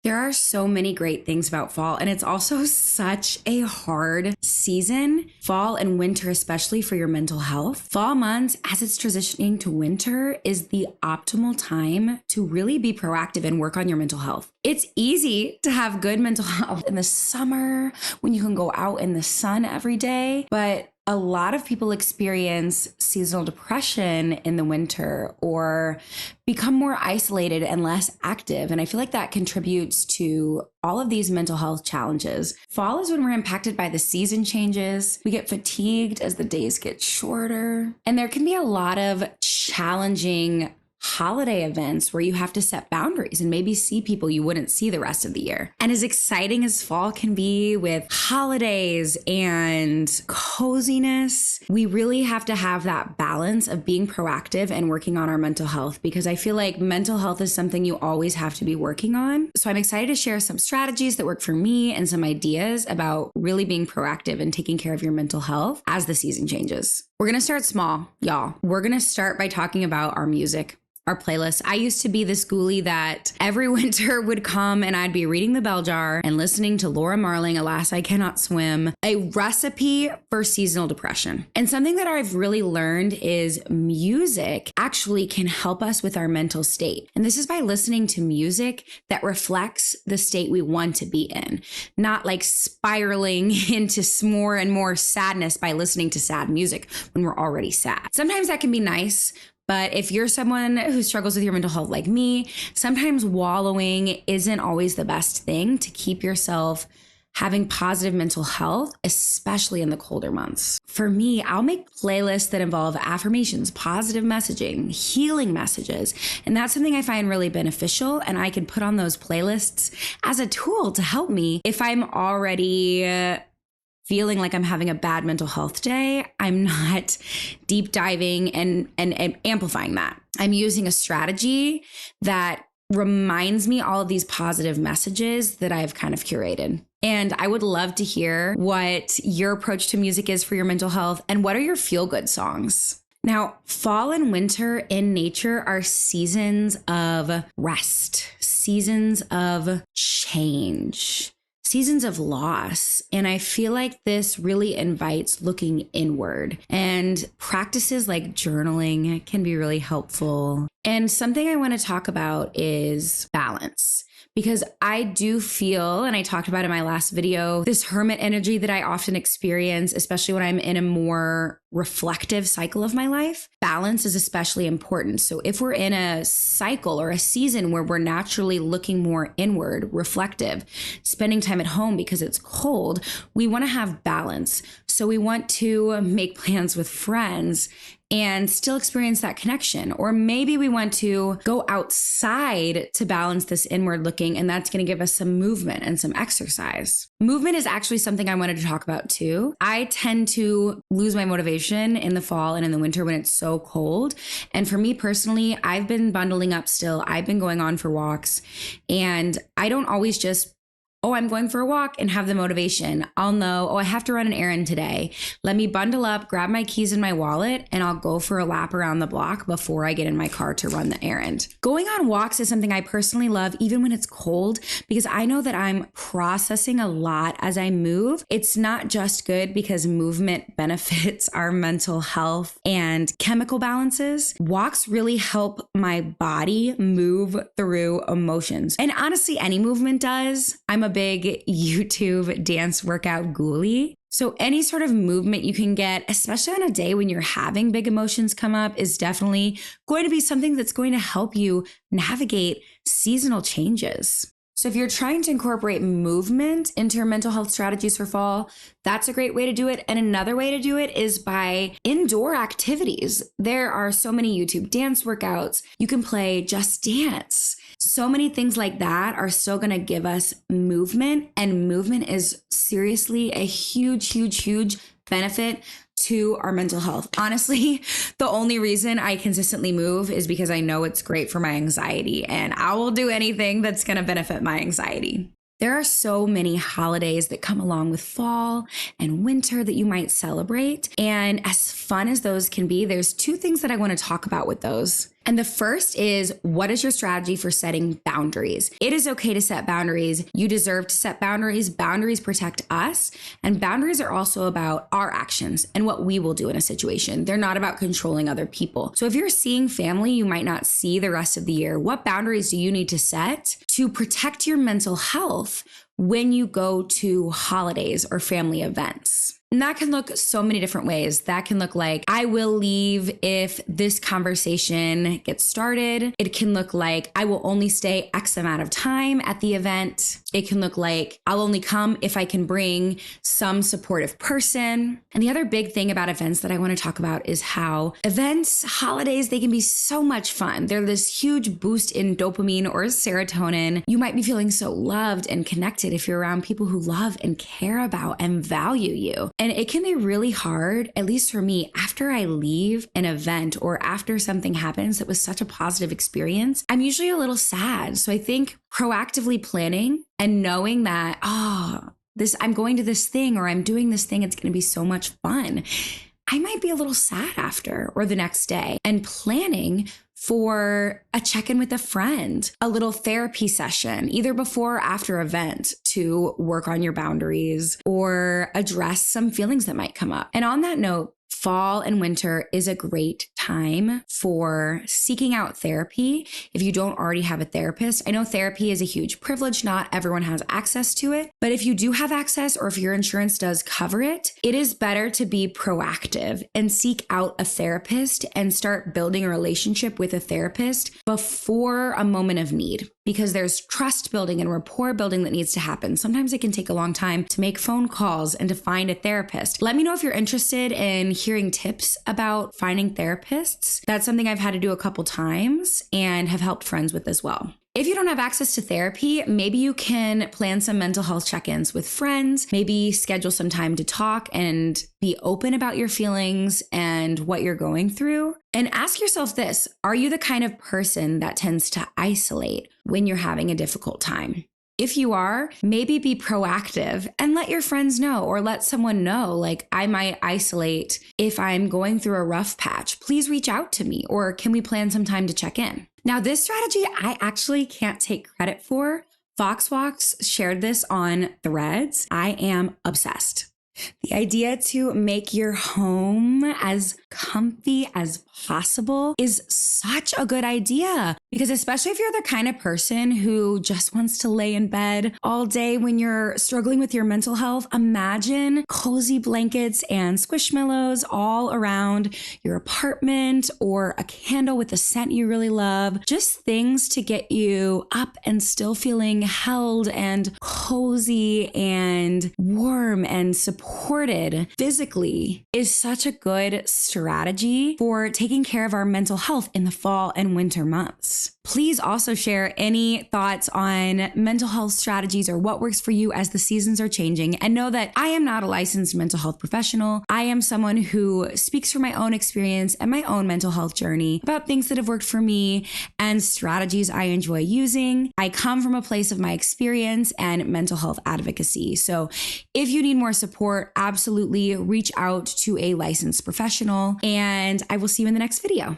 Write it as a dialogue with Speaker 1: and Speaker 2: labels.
Speaker 1: There are so many great things about fall, and it's also such a hard season, fall and winter, especially for your mental health. Fall months, as it's transitioning to winter, is the optimal time to really be proactive and work on your mental health. It's easy to have good mental health in the summer when you can go out in the sun every day, but a lot of people experience seasonal depression in the winter or become more isolated and less active. And I feel like that contributes to all of these mental health challenges. Fall is when we're impacted by the season changes. We get fatigued as the days get shorter. And there can be a lot of challenging holiday events where you have to set boundaries and maybe see people you wouldn't see the rest of the year. And as exciting as fall can be with holidays and coziness, we really have to have that balance of being proactive and working on our mental health, because I feel like mental health is something you always have to be working on. So I'm excited to share some strategies that work for me and some ideas about really being proactive and taking care of your mental health as the season changes. We're going to start small, y'all. We're going to start by talking about our music. Our playlist. I used to be the schoolie that every winter would come and I'd be reading the bell jar and listening to Laura Marling, Alas, I Cannot Swim, a recipe for seasonal depression. And something that I've really learned is music actually can help us with our mental state. And this is by listening to music that reflects the state we want to be in, not like spiraling into more and more sadness by listening to sad music when we're already sad. Sometimes that can be nice. But if you're someone who struggles with your mental health like me, sometimes wallowing isn't always the best thing to keep yourself having positive mental health, especially in the colder months. For me, I'll make playlists that involve affirmations, positive messaging, healing messages. And that's something I find really beneficial. And I can put on those playlists as a tool to help me if I'm already feeling like I'm having a bad mental health day. I'm not deep diving and amplifying that. I'm using a strategy that reminds me all of these positive messages that I've kind of curated. And I would love to hear what your approach to music is for your mental health and what are your feel-good songs. Now, fall and winter in nature are seasons of rest, seasons of change, seasons of loss. And I feel like this really invites looking inward, and practices like journaling can be really helpful. And something I want to talk about is balance. Because I do feel, and I talked about in my last video, this hermit energy that I often experience, especially when I'm in a more reflective cycle of my life. Balance is especially important. So if we're in a cycle or a season where we're naturally looking more inward, reflective, spending time at home because it's cold, we want to have balance. So we want to make plans with friends and still experience that connection. Or maybe we want to go outside to balance this inward looking, and that's going to give us some movement and some exercise. Movement is actually something I wanted to talk about too. I tend to lose my motivation in the fall and in the winter when it's so cold. And for me personally, I've been bundling up still. I've been going on for walks, and I don't always just I'm going for a walk and have the motivation. I'll know, I have to run an errand today. Let me bundle up, grab my keys and my wallet, and I'll go for a lap around the block before I get in my car to run the errand. Going on walks is something I personally love, even when it's cold, because I know that I'm processing a lot as I move. It's not just good because movement benefits our mental health and chemical balances. Walks really help my body move through emotions. And honestly, any movement does. I'm a big YouTube dance workout ghoulie. So any sort of movement you can get, especially on a day when you're having big emotions come up, is definitely going to be something that's going to help you navigate seasonal changes. So if you're trying to incorporate movement into your mental health strategies for fall, that's a great way to do it. And another way to do it is by indoor activities. There are so many YouTube dance workouts. You can play Just Dance. So many things like that are still going to give us movement, and movement is seriously a huge, huge, huge benefit to our mental health. Honestly, the only reason I consistently move is because I know it's great for my anxiety, and I will do anything that's going to benefit my anxiety. There are so many holidays that come along with fall and winter that you might celebrate. And as fun as those can be, there's two things that I want to talk about with those. And the first is, what is your strategy for setting boundaries? It is okay to set boundaries. You deserve to set boundaries. Boundaries protect us. And boundaries are also about our actions and what we will do in a situation. They're not about controlling other people. So if you're seeing family you might not see the rest of the year, what boundaries do you need to set to protect your mental health when you go to holidays or family events? And that can look so many different ways. That can look like, I will leave if this conversation gets started. It can look like, I will only stay X amount of time at the event. It can look like, I'll only come if I can bring some supportive person. And the other big thing about events that I want to talk about is how events, holidays, they can be so much fun. They're this huge boost in dopamine or serotonin. You might be feeling so loved and connected if you're around people who love and care about and value you. And it can be really hard, at least for me, after I leave an event or after something happens that was such a positive experience, I'm usually a little sad. So I think proactively planning and knowing that, I'm going to this thing or I'm doing this thing, it's going to be so much fun. I might be a little sad after or the next day, and planning for a check-in with a friend, a little therapy session, either before or after event, to work on your boundaries or address some feelings that might come up. And on that note, fall and winter is a great time for seeking out therapy if you don't already have a therapist. I know therapy is a huge privilege. Not everyone has access to it. But if you do have access, or if your insurance does cover it, it is better to be proactive and seek out a therapist and start building a relationship with a therapist before a moment of need, because there's trust building and rapport building that needs to happen. Sometimes it can take a long time to make phone calls and to find a therapist. Let me know if you're interested in hearing tips about finding therapists. That's something I've had to do a couple times and have helped friends with as well. If you don't have access to therapy, maybe you can plan some mental health check-ins with friends, maybe schedule some time to talk and be open about your feelings and what you're going through. And ask yourself this: are you the kind of person that tends to isolate when you're having a difficult time? If you are, maybe be proactive and let your friends know, or let someone know, like, I might isolate if I'm going through a rough patch. Please reach out to me, or can we plan some time to check in? Now, this strategy I actually can't take credit for. Foxwalks shared this on Threads. I am obsessed. The idea to make your home as comfy as possible is such a good idea, because especially if you're the kind of person who just wants to lay in bed all day when you're struggling with your mental health, imagine cozy blankets and squishmallows all around your apartment, or a candle with a scent you really love. Just things to get you up and still feeling held and cozy and warm and supported physically is such a good strategy for taking care of our mental health in the fall and winter months. Please also share any thoughts on mental health strategies or what works for you as the seasons are changing. And know that I am not a licensed mental health professional. I am someone who speaks from my own experience and my own mental health journey about things that have worked for me and strategies I enjoy using. I come from a place of my experience and mental health advocacy. So if you need more support, absolutely reach out to a licensed professional, and I will see you in the next video.